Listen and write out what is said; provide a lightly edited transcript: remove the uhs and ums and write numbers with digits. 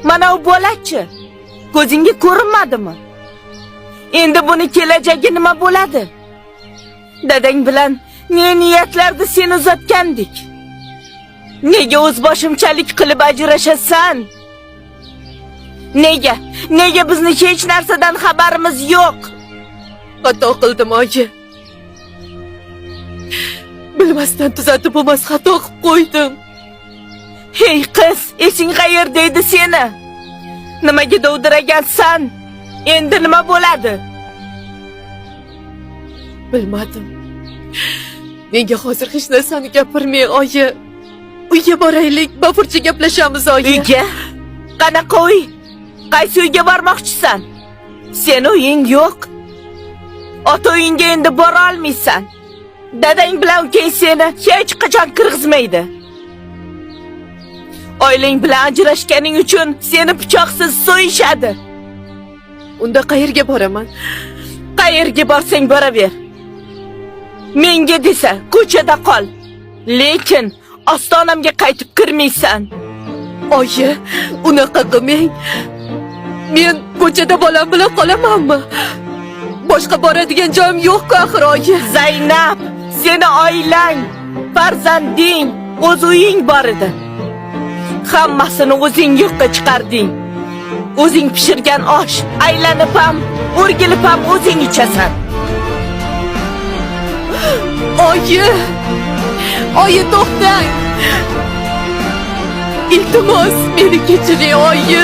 Mana u bolachi. Ko'zingga ko'rinmadimi? Endi buni kelajagi nima bo'ladi? Dadang bilan ne niyatlarda seni uzatgandik? Nega o'zboshimchalik qilib ajrashasan? Nega? Nega bizni hech narsadan xabarimiz yo'q? Xato qildim, oyi. Bilmasdan tuzatib bo'lmas xato qilib qo'ydim. Hey qiz, esing qayerda edi seni? Nimaga dovdiragansan? Endi nima bo'ladi? Bilmadim. Menga hozir hech narsani gapirmang, oyi. Uyga boraylik, bafurcha gaplashamiz, oyi. Uyga? Qanaqa uy? Qaysi uyga bormoqchisan? Seni uying yo'q. Ota uyingga endi bora olmaysan. Dadang bilan ukang seni hech qachon kirgizmaydi. Oilang bilan ajrashganing uchun seni pichoqsiz so'yishadi. Unda qayerga boraman? Qayerga borsang boraver. Menga desa, ko'chada qol. Lekin ostonamga qaytib kirmaysan. Oyi, unaqa qilmang. Men ko'chada bolam bilan qolamanmi? Boshqa boradigan joyim yo'q-ku axir, oyi. Zaynab, seni oilang, farzanding, o'z uying bor edi. Hammasini o'zing yo'qqa chiqarding. O'zing pishirgan osh, aylanib ham, o'rgilib ham o'zing ichasan. Oyi! Oyi, to'xtang! Iltimos, meni kechiring, oyi!